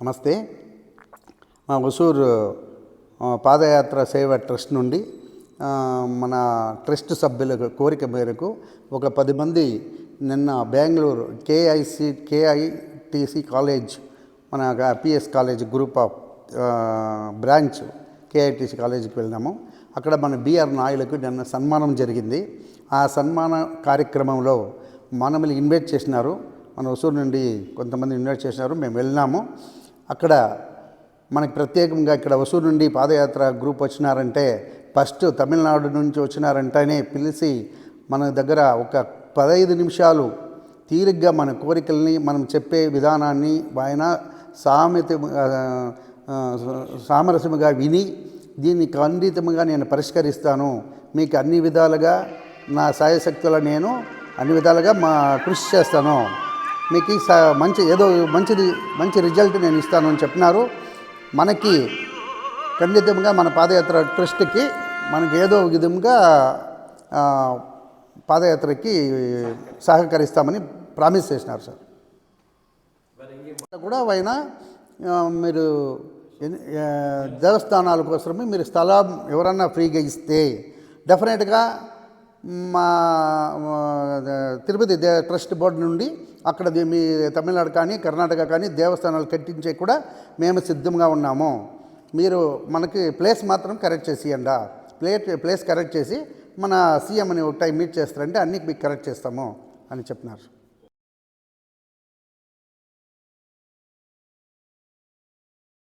నమస్తే. మా హుసూరు పాదయాత్ర సేవ ట్రస్ట్ నుండి మన ట్రస్ట్ సభ్యుల కోరిక మేరకు ఒక 10 మంది నిన్న బెంగళూరు కేఐటిసి కాలేజ్, మన PS college group of branch KITC కాలేజీకి వెళ్ళినాము. అక్కడ మన బిఆర్ నాయులకు నిన్న సన్మానం జరిగింది. ఆ సన్మాన కార్యక్రమంలో మనల్ని ఇన్వైట్ చేసినారు. మన హుసూరు నుండి కొంతమంది ఇన్వైట్ చేసినారు. మేము వెళ్ళినాము. అక్కడ మనకి ప్రత్యేకంగా ఇక్కడ హుసూరు నుండి పాదయాత్ర గ్రూప్ వచ్చినారంటే ఫస్ట్ తమిళనాడు నుంచి వచ్చినారంటేనే పిలిచి మన దగ్గర ఒక 15 నిమిషాలు తీరిగ్గా మన కోరికల్ని మనం చెప్పే విధానాన్ని ఆయన సామరస్యముగా విని దీన్ని ఖండితంగా నేను పరిష్కరిస్తాను, మీకు అన్ని విధాలుగా నా సాయశక్తుల నేను అన్ని విధాలుగా కృషి చేస్తాను, మీకు మంచి రిజల్ట్ నేను ఇస్తాను అని చెప్పినారు. మనకి ఖండితంగా మన పాదయాత్ర ట్రస్ట్కి మనకి ఏదో విధంగా పాదయాత్రకి సహకరిస్తామని ప్రామిస్ చేసినారు సార్. కూడా ఆయన మీరు దేవస్థానాల కోసమే మీరు స్థలం ఎవరన్నా ఫ్రీగా ఇస్తే డెఫినెట్గా మా తిరుపతి ట్రస్ట్ బోర్డు నుండి అక్కడ మీ తమిళనాడు కానీ కర్ణాటక కానీ దేవస్థానాలు కట్టించే కూడా మేము సిద్ధంగా ఉన్నాము. మీరు మనకి ప్లేస్ మాత్రం కరెక్ట్ చేసియండి. ప్లేస్ కరెక్ట్ చేసి మన సీఎంని ఒక టైం మీట్ చేస్తారంటే అన్నీ మీకు కరెక్ట్ చేస్తాము అని చెప్పినారు.